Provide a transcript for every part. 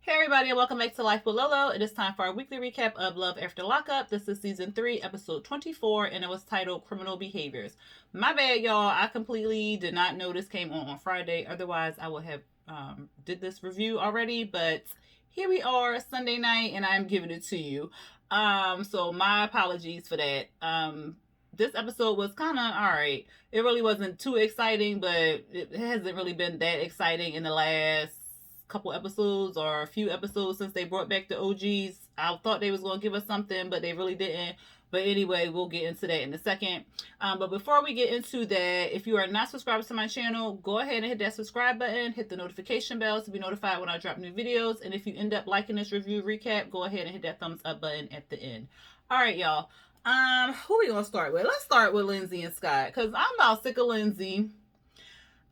Hey everybody, and welcome back to Life with Lolo. It is time for our weekly recap of Love After Lockup. This is season 3, episode 24, and it was titled Criminal Behaviors. My bad, y'all. I completely did not know this came on Friday. Otherwise, I would have did this review already. But here we are, Sunday night, and I'm giving it to you. So my apologies for that. This episode was kind of alright. It really wasn't too exciting, but it hasn't really been that exciting in the last couple episodes or a few episodes since they brought back the OGs. I thought they was going to give us something, but they really didn't. But anyway, we'll get into that in a second. But before we get into that, if you are not subscribed to my channel, go ahead and hit that subscribe button, hit the notification bell to be notified when I drop new videos. And if you end up liking this review recap, go ahead and hit that thumbs up button at the end. All right, y'all. Who we gonna start with? Let's start with Lindsay and Scott, because I'm about sick of Lindsay.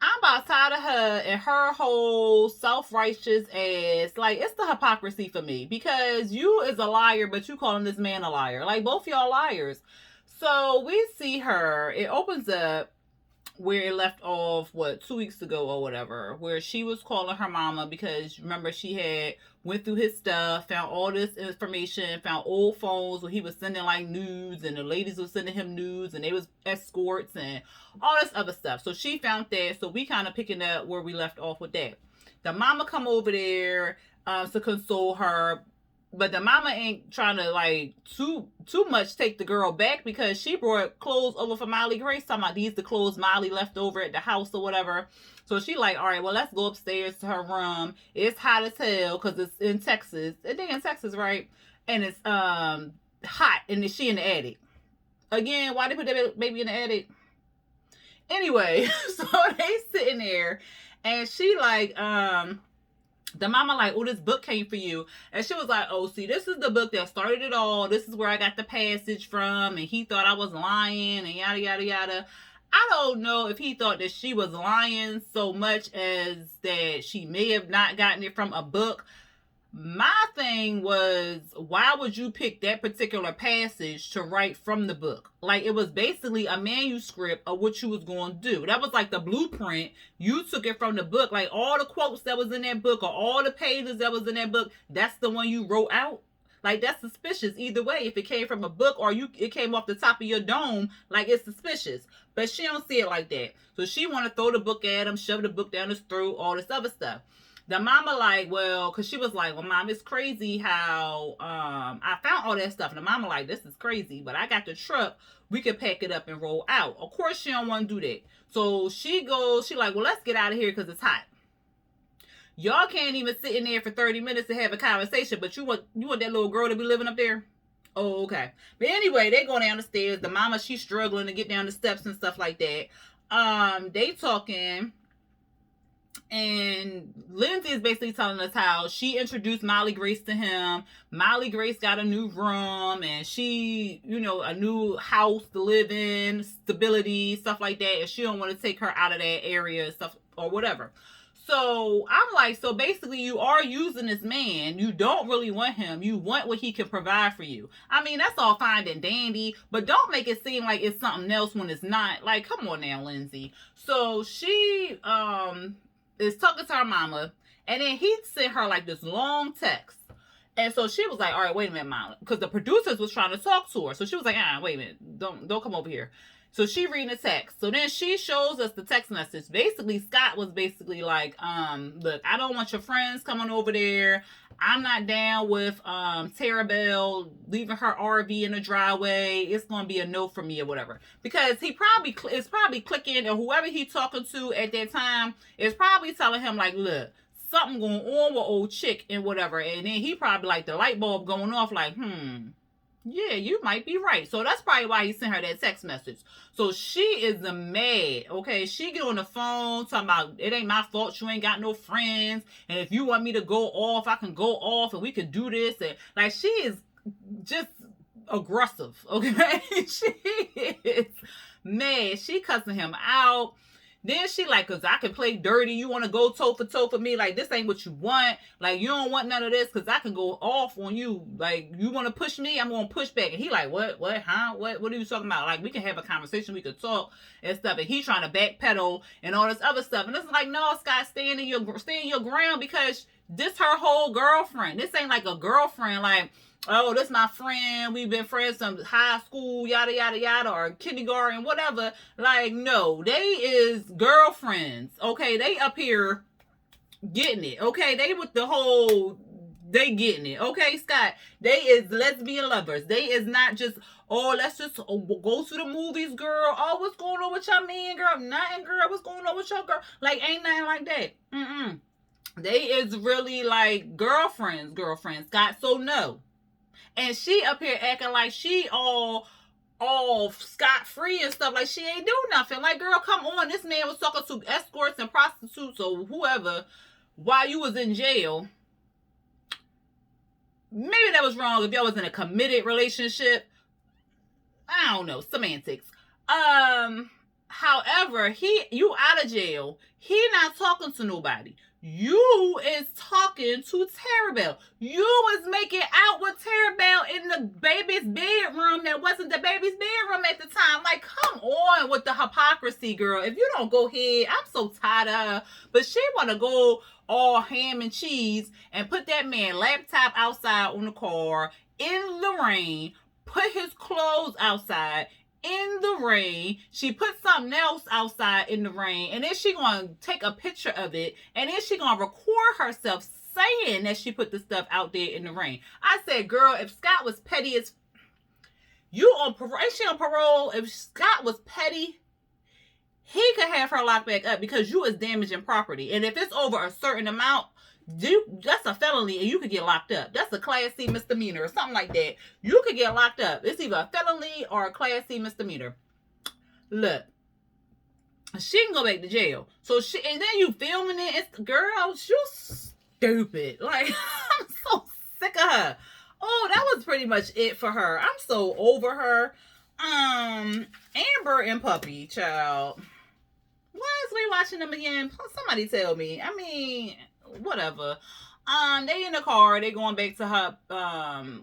I'm about tired of her and her whole self-righteous ass. Like, it's the hypocrisy for me. Because you is a liar, but you calling this man a liar. Like, both y'all liars. So, we see her. It opens up where it left off, 2 weeks ago or whatever, where she was calling her mama because, remember, she had went through his stuff, found all this information, found old phones where he was sending like nudes, and the ladies were sending him nudes, and they was escorts and all this other stuff. So she found that. So we kind of picking up where we left off with that. The mama come over there to console her, but the mama ain't trying to like too much take the girl back, because she brought clothes over for Molly Grace, talking about these the clothes Molly left over at the house or whatever. So she like, all right, well, let's go upstairs to her room. It's hot as hell because it's in Texas. They in Texas, right? And it's hot, and she in the attic. Again, why they put that baby in the attic? Anyway, so they sitting there, and she like, the mama like, oh, this book came for you. And she was like, oh, see, this is the book that started it all. This is where I got the passage from. And he thought I was lying and yada, yada, yada. I don't know if he thought that she was lying so much as that she may have not gotten it from a book. My thing was, why would you pick that particular passage to write from the book? Like, it was basically a manuscript of what you was going to do. That was like the blueprint. You took it from the book. Like, all the quotes that was in that book, or all the pages that was in that book, that's the one you wrote out. Like, that's suspicious either way. If it came from a book or it came off the top of your dome, like, it's suspicious. But she don't see it like that. So she want to throw the book at him, shove the book down his throat, all this other stuff. The mama like, well, because she was like, well, mom, it's crazy how I found all that stuff. And the mama like, this is crazy, but I got the truck. We could pack it up and roll out. Of course, she don't want to do that. So she like, well, let's get out of here because it's hot. Y'all can't even sit in there for 30 minutes to have a conversation, but you want that little girl to be living up there? Oh, okay. But anyway, they go down the stairs. The mama, she's struggling to get down the steps and stuff like that. They talking. And Lindsay is basically telling us how she introduced Molly Grace to him. Molly Grace got a new room, and she, a new house to live in, stability, stuff like that. And she don't want to take her out of that area, stuff or whatever. So I'm like, so basically you are using this man. You don't really want him. You want what he can provide for you. I mean, that's all fine and dandy, but don't make it seem like it's something else when it's not. Like, come on now, Lindsay. So she is talking to her mama, and then he sent her like this long text. And so she was like, all right, wait a minute, mama, because the producers was trying to talk to her. So she was like, wait a minute, don't come over here. So she reading the text. So then she shows us the text message. Basically, Scott was basically like, look, I don't want your friends coming over there. I'm not down with Tara Bell leaving her RV in the driveway. It's going to be a no for me or whatever. Because he probably is probably clicking, and whoever he talking to at that time is probably telling him like, look, something going on with old chick and whatever. And then he probably like the light bulb going off like, yeah, you might be right. So that's probably why he sent her that text message. So she is mad, okay? She get on the phone talking about, it ain't my fault you ain't got no friends. And if you want me to go off, I can go off and we can do this. And like, she is just aggressive, okay? She is mad. She cussing him out. Then she like, cause I can play dirty. You want to go toe for toe for me? Like, this ain't what you want. Like, you don't want none of this, cause I can go off on you. Like, you want to push me? I'm gonna push back. And he like, what, huh? What are you talking about? Like, we can have a conversation. We could talk and stuff. And he trying to backpedal and all this other stuff. And it's like, no, Scott, stay in your ground, because This her whole girlfriend. This ain't like a girlfriend, like, oh, this my friend. We've been friends from high school, yada, yada, yada, or kindergarten, whatever. Like, no, they is girlfriends. Okay, they up here getting it. Okay, they with the whole, they getting it. Okay, Scott, they is lesbian lovers. They is not just, oh, let's just go to the movies, girl. Oh, what's going on with your man, girl? Nothing, girl. What's going on with your girl? Like, ain't nothing like that. They is really like girlfriends. Scott. So no. And she up here acting like she all scot-free and stuff, like she ain't do nothing. Like, girl, come on. This man was talking to escorts and prostitutes or whoever while you was in jail. Maybe that was wrong if y'all was in a committed relationship. I don't know. Semantics. However, you out of jail. He not talking to nobody. You is talking to Terabelle. You was making out with Terabelle in the baby's bedroom that wasn't the baby's bedroom at the time. Like, come on with the hypocrisy, girl. If you don't go ahead, I'm so tired of her. But she want to go all ham and cheese and put that man laptop outside on the car in the rain, put his clothes outside in the rain. She put something else outside in the rain, and then she gonna take a picture of it, and then she gonna record herself saying that she put the stuff out there in the rain. I said, girl, if Scott was petty as you on parole, she on parole. If Scott was petty, he could have her locked back up because you is damaging property, and if it's over a certain amount, that's a felony and you could get locked up. That's a Class C misdemeanor or something like that. You could get locked up. It's either a felony or a Class C misdemeanor. Look, she can go back to jail. So and then you filming it. It's, girl, you stupid. Like, I'm so sick of her. Oh, that was pretty much it for her. I'm so over her. Amber and Puppy, child. Why is we watching them again? Somebody tell me. I mean, whatever. They in the car, they going back to her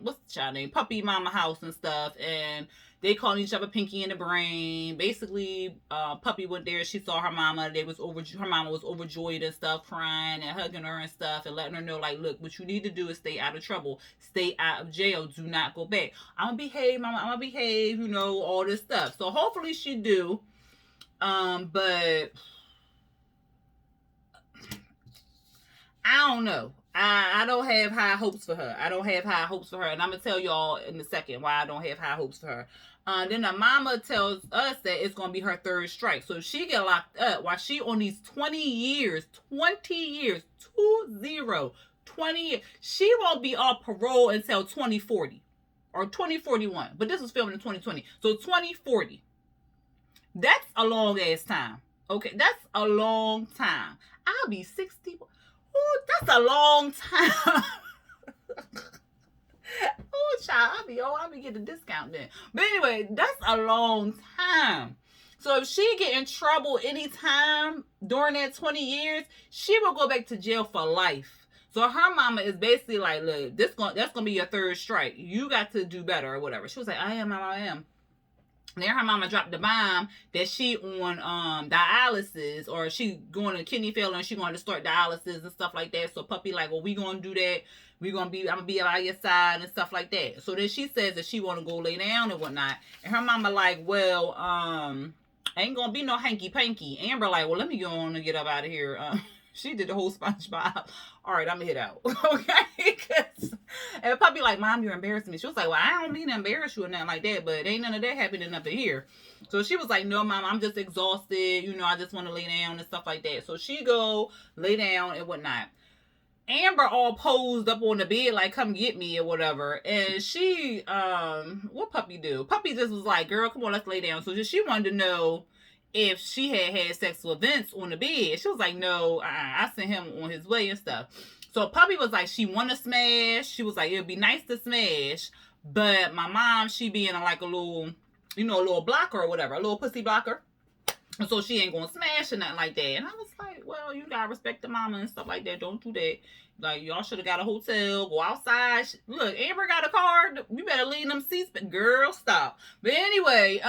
what's the child name? Puppy mama house and stuff, and they calling each other Pinky in the brain. Basically, Puppy went there, she saw her mama, her mama was overjoyed and stuff, crying and hugging her and stuff, and letting her know, like, look, what you need to do is stay out of trouble, stay out of jail, do not go back. I'm gonna behave, mama, I'm gonna behave, you know, all this stuff. So hopefully she do. But I don't know. I don't have high hopes for her. And I'm going to tell y'all in a second why I don't have high hopes for her. Then the mama tells us that it's going to be her third strike. So if she get locked up while she on these 20 years, 20 years, she won't be off parole until 2040 or 2041. But this was filmed in 2020. So 2040. That's a long ass time. Okay, that's a long time. I'll be 60. Oh, that's a long time. Oh, child, I'll be getting a discount then. But anyway, that's a long time. So if she get in trouble anytime during that 20 years, she will go back to jail for life. So her mama is basically like, look, that's gonna be your third strike. You got to do better or whatever. She was like, I am. Then her mama dropped the bomb that she on dialysis, or she going to kidney failure and she going to start dialysis and stuff like that. So Puppy like, well, we gonna do that. I'm gonna be by your side and stuff like that. So then she says that she want to go lay down and whatnot. And her mama like, well, ain't gonna be no hanky panky. Amber like, well, let me go on and get up out of here. She did the whole SpongeBob. All right, I'm gonna hit out. Okay? And Puppy like, Mom, you're embarrassing me. She was like, well, I don't mean to embarrass you or nothing like that, but ain't none of that happening up in here. So she was like, no, Mom, I'm just exhausted. You know, I just want to lay down and stuff like that. So she go lay down and whatnot. Amber all posed up on the bed like, come get me or whatever. And she, what Puppy do? Puppy just was like, girl, come on, let's lay down. So she wanted to know if she had sex with Vince on the bed. She was like, no, I sent him on his way and stuff. So Puppy was like, she want to smash. She was like, it would be nice to smash, but my mom, she being like a little, you know, a little blocker or whatever, a little pussy blocker. And so she ain't gonna smash or nothing like that. And I was like, well, you gotta respect the mama and stuff like that. Don't do that. Like, y'all should have got a hotel, go outside. Look, Amber got a car. You better leave them seats, but girl, stop. But anyway,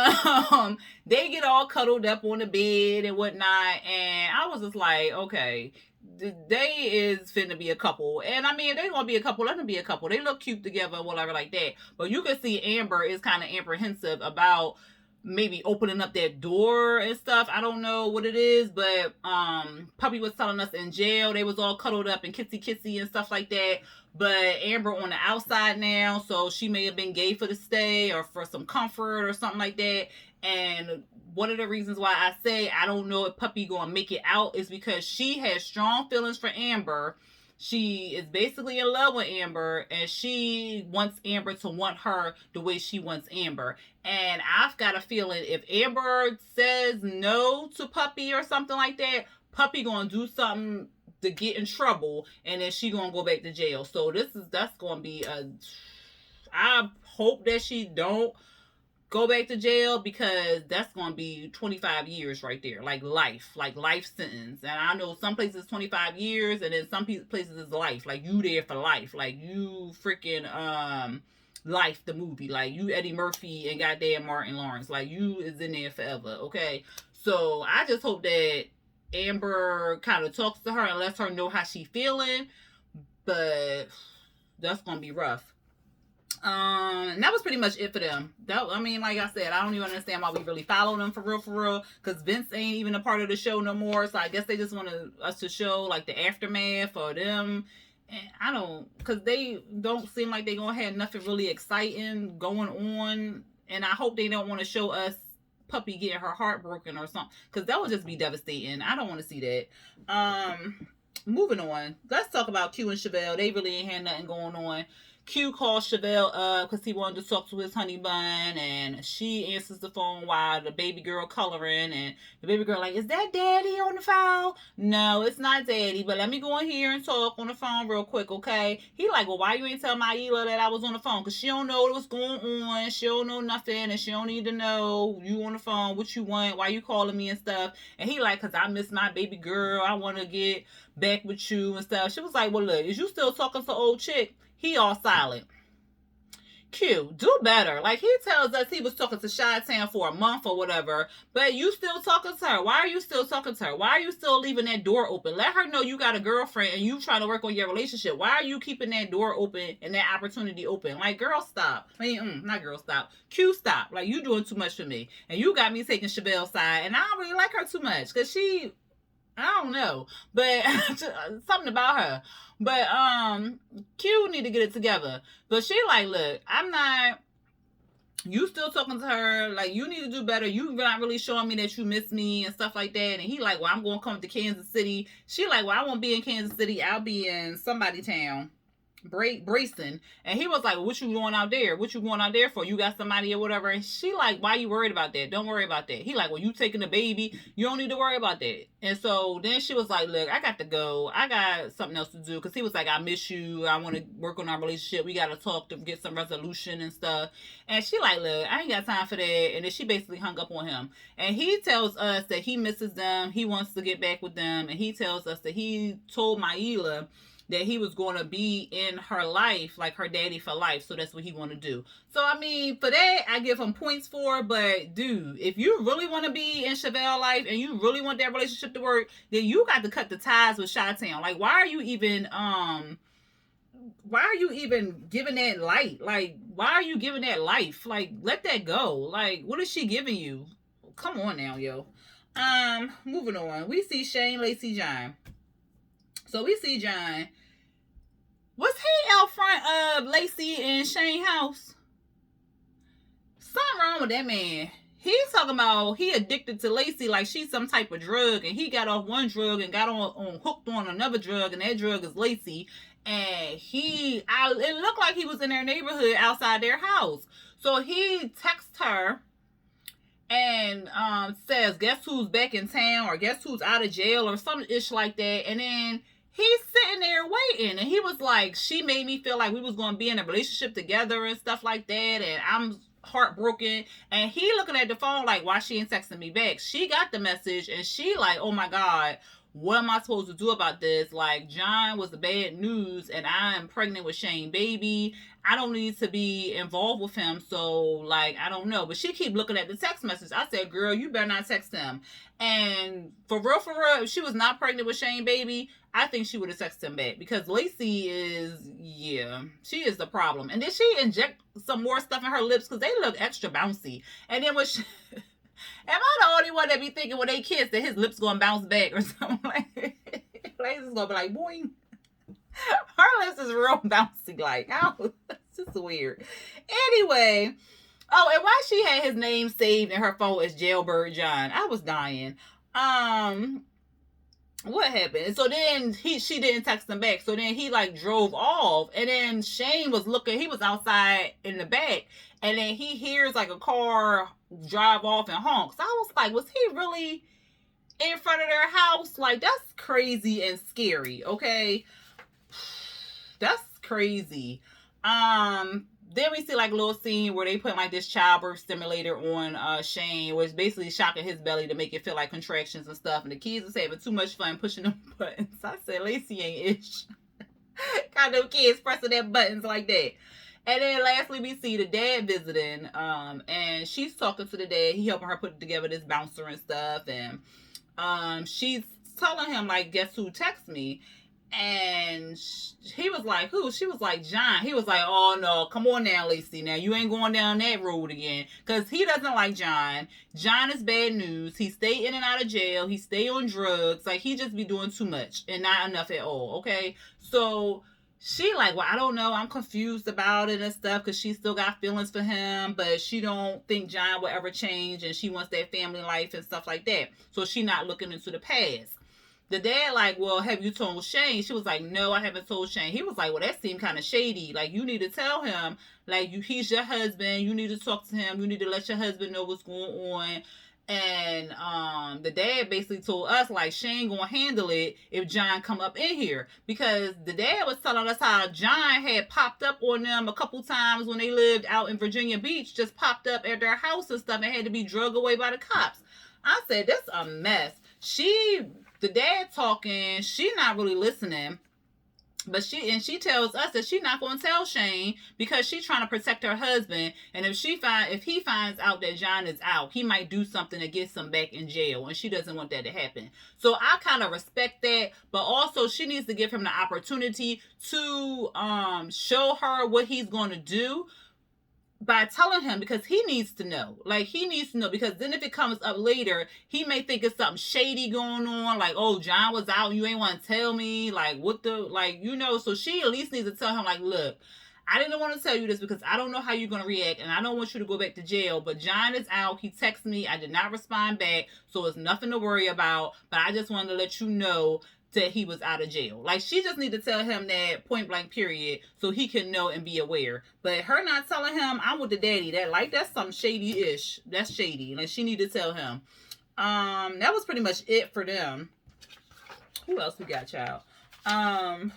they get all cuddled up on the bed and whatnot. And I was just like, okay, they is finna be a couple. And I mean, if they gonna be a couple, let them be a couple. They look cute together, whatever like that. But you can see Amber is kind of apprehensive about maybe opening up that door and stuff. I don't know what it is, but Puppy was telling us in jail they was all cuddled up and kissy and stuff like that. But Amber on the outside now, so she may have been gay for the stay or for some comfort or something like that. And one of the reasons why I say I don't know if Puppy gonna make it out is because she has strong feelings for Amber. She is basically in love with Amber, and she wants Amber to want her the way she wants Amber. And I've got a feeling if Amber says no to Puppy or something like that, Puppy gonna do something to get in trouble, and then she gonna go back to jail. So that's gonna be a. I hope that she don't go back to jail, because that's going to be 25 years right there. Like life sentence. And I know some places 25 years, and then some places is life. Like you there for life. Like you freaking, Life, the movie. Like you Eddie Murphy and goddamn Martin Lawrence. Like you is in there forever. Okay. So I just hope that Amber kind of talks to her and lets her know how she feeling. But that's going to be rough. And that was pretty much it for them. I mean, like I said, I don't even understand why we really follow them for real, because Vince ain't even a part of the show no more. So I guess they just wanted us to show like the aftermath for them. And I don't, because they don't seem like they gonna have nothing really exciting going on. And I hope they don't want to show us Puppy getting her heart broken or something, because that would just be devastating. I don't want to see that. Moving on, let's talk about Q and Chevelle. They really ain't had nothing going on. Q calls Chevelle up because he wanted to talk to his honey bun, and she answers the phone while the baby girl coloring, and the baby girl like, is that daddy on the phone? No, it's not daddy, but let me go in here and talk on the phone real quick, okay? He like, well, why you ain't tell Maila that I was on the phone? Because she don't know what's going on, she don't know nothing, and she don't need to know you on the phone, what you want, why you calling me and stuff. And he like, because I miss my baby girl, I want to get back with you and stuff. She was like, well, look, is you still talking to old chick? He all silent. Q, do better. Like, he tells us he was talking to Chi-Town for a month or whatever, but you still talking to her. Why are you still talking to her? Why are you still leaving that door open? Let her know you got a girlfriend and you trying to work on your relationship. Why are you keeping that door open and that opportunity open? Like, girl, stop. I mean, not girl, stop. Q, stop. Like, you doing too much for me. And you got me taking Chevelle's side, and I don't really like her too much, because I don't know, but something about her. But Q need to get it together. But she like, look, I'm not. You still talking to her? Like, you need to do better. You not really showing me that you miss me and stuff like that. And he like, well, I'm gonna come to Kansas City. She like, well, I won't be in Kansas City. I'll be in somebody town. Brayson. And he was like, what you going out there? What you going out there for? You got somebody or whatever? And she like, why you worried about that? Don't worry about that. He like, well, you taking the baby, you don't need to worry about that. And so then she was like, look, I got to go, I got something else to do, because he was like, I miss you, I want to work on our relationship, we got to talk to get some resolution and stuff. And she like, look, I ain't got time for that. And then she basically hung up on him. And he tells us that he misses them, he wants to get back with them. And he tells us that he told Maila that he was going to be in her life, like her daddy for life. So that's what he want to do. So, I mean, for that, I give him points for. But, dude, if you really want to be in Chevelle's life and you really want that relationship to work, then you got to cut the ties with Chi-Town. Like, why are you even giving that light? Like, why are you giving that life? Like, let that go. Like, what is she giving you? Come on now, yo. Moving on. We see Shane, Lacey, John. So we see John. Was he out front of Lacey and Shane's house? Something wrong with that man. He's talking about he addicted to Lacey like she's some type of drug, and he got off one drug and got on hooked on another drug, and that drug is Lacey. And it looked like he was in their neighborhood outside their house. So he texts her and says, guess who's back in town, or guess who's out of jail, or some ish like that. And then he's sitting there waiting, and he was like, she made me feel like we was going to be in a relationship together and stuff like that, and I'm heartbroken. And he looking at the phone like, why she ain't texting me back? She got the message, and she like, oh my God, what am I supposed to do about this? Like, John was the bad news, and I am pregnant with Shane baby. I don't need to be involved with him, so like I don't know. But she keep looking at the text message. I said, girl, you better not text him. And for real, if she was not pregnant with Shane baby, I think she would have texted him back, because Lacey is, yeah, she is the problem. And then she inject some more stuff in her lips because they look extra bouncy. And then when she, am I the only one that be thinking when they kiss that his lips gonna bounce back or something like that? Lacey's gonna be like, boing. Her lips is real bouncy, like, oh, it's just weird. Anyway, oh, and why she had his name saved in her phone as Jailbird John? I was dying. What happened? And so then she didn't text him back. So then he like drove off, and then Shane was looking. He was outside in the back, and then he hears like a car drive off and honk. So I was like, was he really in front of their house? Like, that's crazy and scary. Okay. That's crazy. Then we see like a little scene where they put like this childbirth stimulator on Shane, which basically shocking his belly to make it feel like contractions and stuff. And the kids was having too much fun pushing them buttons. I said, Lacey ain't ish. Got them kids pressing their buttons like that. And then lastly, we see the dad visiting, and she's talking to the dad. He helping her put together this bouncer and stuff. And she's telling him like, guess who texted me? And he was like, who? She was like, John. He was like, oh no, come on now, Lacey. Now you ain't going down that road again. Because he doesn't like John. John is bad news. He stay in and out of jail. He stay on drugs. Like, he just be doing too much and not enough at all. Okay. So she like, well, I don't know. I'm confused about it and stuff, because she still got feelings for him, but she don't think John will ever change, and she wants that family life and stuff like that. So she not looking into the past. The dad like, well, have you told Shane? She was like, no, I haven't told Shane. He was like, well, that seemed kind of shady. Like, you need to tell him. Like, he's your husband. You need to talk to him. You need to let your husband know what's going on. And the dad basically told us like, Shane gonna handle it if John come up in here, because the dad was telling us how John had popped up on them a couple times when they lived out in Virginia Beach, just popped up at their house and stuff and had to be drugged away by the cops. I said, that's a mess. The dad talking, she not really listening, but she tells us that she not going to tell Shane because she's trying to protect her husband. And if he finds out that John is out, he might do something that gets him back in jail, and she doesn't want that to happen. So I kind of respect that, but also she needs to give him the opportunity to show her what he's going to do by telling him, because he needs to know. Like, he needs to know, because then if it comes up later, he may think it's something shady going on, like, oh, John was out and you ain't want to tell me, like, what the, like, you know. So she at least needs to tell him, like, look, I didn't want to tell you this because I don't know how you're going to react, and I don't want you to go back to jail, but John is out. He texted me. I did not respond back, so it's nothing to worry about, but I just wanted to let you know that he was out of jail. Like, she just need to tell him that point blank period, so he can know and be aware. But her not telling him, I'm with the daddy, that's something shady-ish. That's shady. Like, she need to tell him. That was pretty much it for them. Who else we got, child? I'm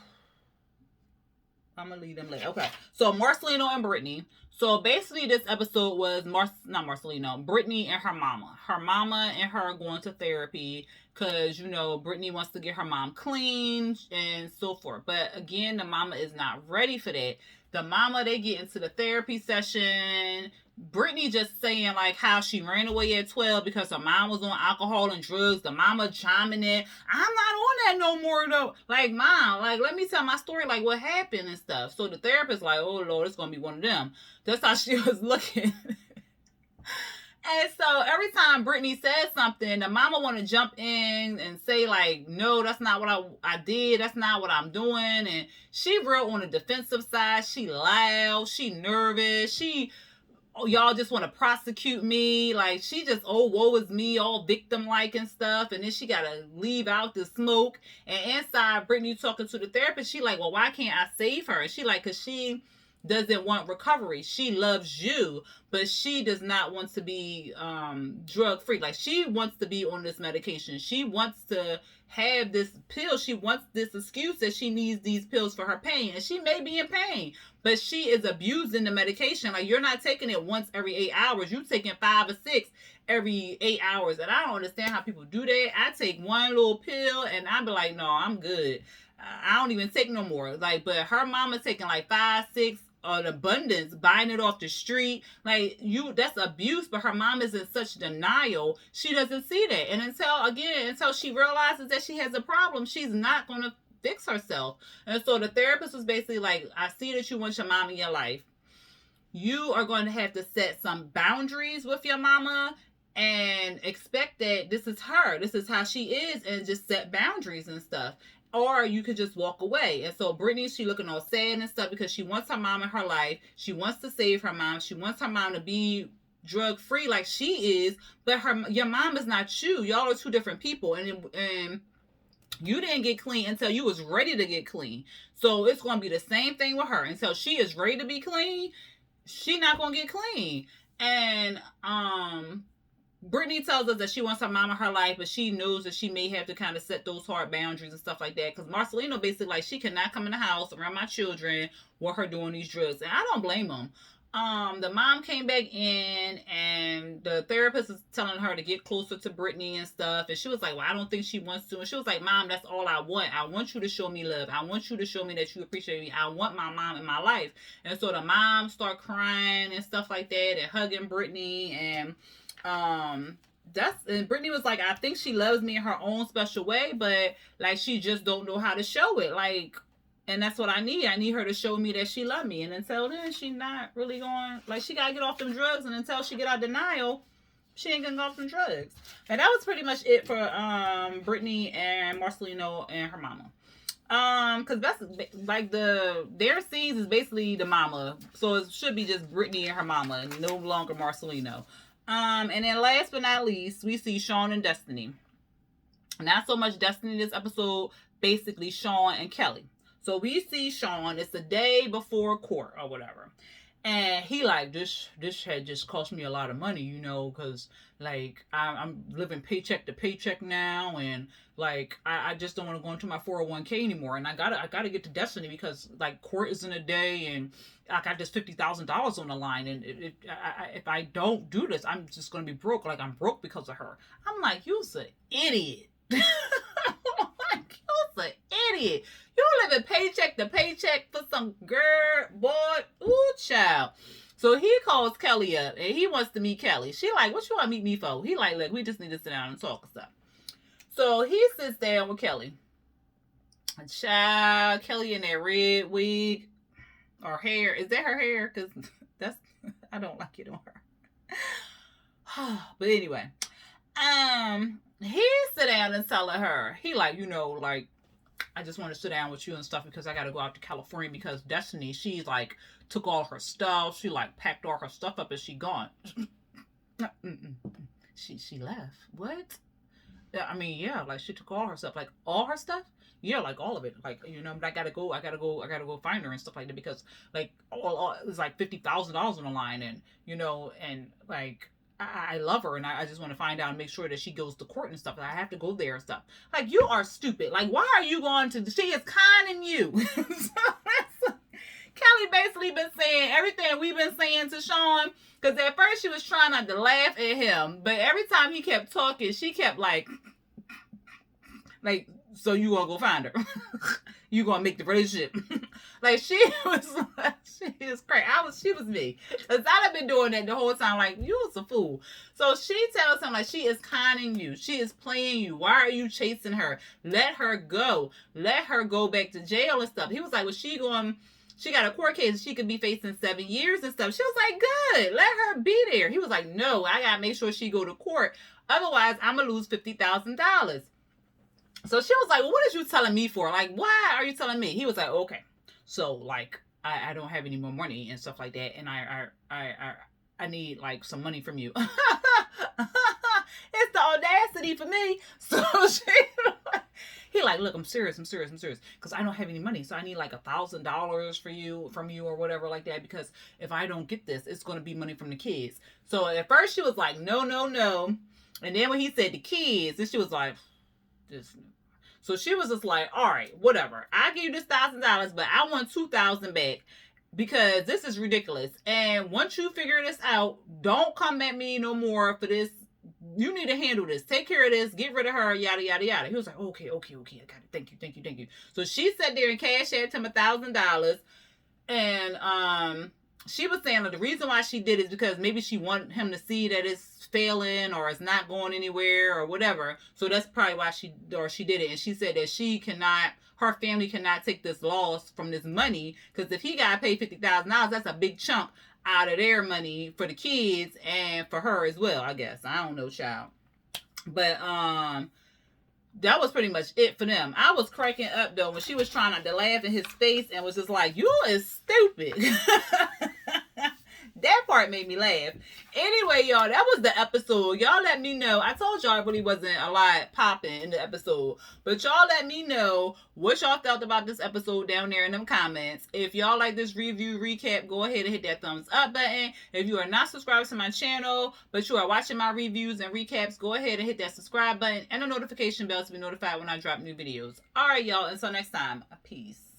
gonna leave them later. Okay, so Marcelino and Brittany. So basically this episode was Brittany and her mama. Her mama and her going to therapy because, you know, Brittany wants to get her mom clean and so forth. But again, the mama is not ready for that. The mama, they get into the therapy session. Brittany just saying like how she ran away at 12 because her mom was on alcohol and drugs. The mama chiming in, I'm not on that no more though. Like, mom, like, let me tell my story, like what happened and stuff. So the therapist like, oh Lord, it's gonna be one of them. That's how she was looking. And so every time Brittany says something, the mama want to jump in and say like, no, that's not what I did. That's not what I'm doing. And she real on the defensive side. She loud. She nervous. Oh, y'all just want to prosecute me. Like, she just, oh, woe is me, all victim-like and stuff. And then she got to leave out the smoke. And inside, Brittany talking to the therapist, she like, well, why can't I save her? And she like, because she doesn't want recovery. She loves you, but she does not want to be drug free. Like, she wants to be on this medication. She wants to have this pill. She wants this excuse that she needs these pills for her pain, and she may be in pain, but she is abusing the medication. Like, you're not taking it once every 8 hours. You're taking 5 or 6 every 8 hours, and I don't understand how people do that. I take one little pill, and I be like, no, I'm good. I don't even take no more. Like, but her mama taking like 5, 6, an abundance, buying it off the street. Like, that's abuse, but her mom is in such denial, she doesn't see that. And until she realizes that she has a problem, she's not going to fix herself. And so the therapist was basically like, I see that you want your mom in your life. You are going to have to set some boundaries with your mama and expect that this is her. This is how she is, and just set boundaries and stuff. Or you could just walk away. And so Brittany, she looking all sad and stuff because she wants her mom in her life. She wants to save her mom. She wants her mom to be drug free like she is. But your mom is not you. Y'all are two different people. And you didn't get clean until you was ready to get clean. So it's going to be the same thing with her. Until she is ready to be clean, she not going to get clean. And Brittany tells us that she wants her mom in her life, but she knows that she may have to kind of set those hard boundaries and stuff like that. Because Marcelino basically, like, she cannot come in the house around my children with her doing these drugs. And I don't blame them. The mom came back in, and the therapist is telling her to get closer to Brittany and stuff. And she was like, well, I don't think she wants to. And she was like, Mom, that's all I want. I want you to show me love. I want you to show me that you appreciate me. I want my mom in my life. And so the mom started crying and stuff like that and hugging Brittany. And and Brittany was like, I think she loves me in her own special way, but like, she just don't know how to show it. Like, and that's what I need. I need her to show me that she loves me. And until then, she not really going, like, she gotta get off them drugs. And until she get out of denial, she ain't gonna go off them drugs. And that was pretty much it for Brittany and Marcelino and her mama. Because that's like their scenes is basically the mama, so it should be just Brittany and her mama, no longer Marcelino. And then last but not least, we see Shawn and Destiny. Not so much Destiny this episode, basically Shawn and Kelly. So we see Shawn, it's the day before court or whatever. And he like, this had just cost me a lot of money, you know, because like I'm living paycheck to paycheck now, and like I just don't want to go into my 401k anymore, and I gotta get to Destiny because like court is in a day, and I got this $50,000 on the line, and if I don't do this, I'm just gonna be broke. Like, I'm broke because of her. I'm like, you's an idiot. Like, you's an idiot. You living paycheck to paycheck for some girl, boy, ooh, child. So he calls Kelly up, and he wants to meet Kelly. She like, what you want to meet me for? He like, look, we just need to sit down and talk and stuff. So he sits down with Kelly. And child, Kelly in that red wig or hair. Is that her hair? Because that's, I don't like it on her. But anyway, he sit down and telling her, he like, you know, like, I just want to sit down with you and stuff because I got to go out to California because Destiny, she's like, took all her stuff. She like packed all her stuff up and she gone. She left. What? I mean, yeah, like she took all her stuff, like all her stuff. Yeah, like all of it. Like, you know, but I gotta go find her and stuff like that because like all it was like $50,000 on the line, and you know, and like I love her, and I just want to find out and make sure that she goes to court and stuff. And I have to go there and stuff. Like, you are stupid. Like, why are you going to? She is conning you. So, Kelly basically been saying everything we've been saying to Shawn. Because at first she was trying not to laugh at him, but every time he kept talking, she kept like, so you gonna go find her? You gonna make the relationship? Like, she is crazy. She was me. Because I'd have been doing that the whole time. Like, you was a fool. So she tells him, like, she is conning you. She is playing you. Why are you chasing her? Let her go. Let her go back to jail and stuff. He was like, well, she got a court case. She could be facing 7 years and stuff. She was like, good. Let her be there. He was like, no, I got to make sure she go to court. Otherwise, I'm going to lose $50,000. So she was like, well, what is you telling me for? Like, why are you telling me? He was like, okay. So, like, I don't have any more money and stuff like that. And I need, like, some money from you. It's the audacity for me. So He like, look, I'm serious, because I don't have any money, so I need like $1,000 from you or whatever like that, because if I don't get this, it's gonna be money from the kids. So at first she was like, no, no, no, and then when he said the kids, then she was like, this. So she was just like, all right, whatever. I give you this $1,000, but I want 2,000 back, because this is ridiculous. And once you figure this out, don't come at me no more for this. You need to handle this. Take care of this. Get rid of her. Yada yada yada. He was like, okay, I got it. Thank you. So she sat there and cashed out him $1,000, and she was saying that the reason why she did it is because maybe she wanted him to see that it's failing or it's not going anywhere or whatever. So that's probably why she did it. And she said that her family cannot take this loss from this money, because if he got to pay $50,000, that's a big chunk out of their money for the kids and for her as well, I guess. I don't know, child. But that was pretty much it for them. I was cracking up though when she was trying not to laugh in his face and was just like, you is stupid. That part made me laugh. Anyway, y'all, that was the episode. Y'all let me know. I told y'all it really wasn't a lot popping in the episode, but y'all let me know what y'all felt about this episode down there in them comments. If y'all like this review recap, go ahead and hit that thumbs up button. If you are not subscribed to my channel, but you are watching my reviews and recaps, go ahead and hit that subscribe button and the notification bell to be notified when I drop new videos. All right, y'all. Until next time, peace.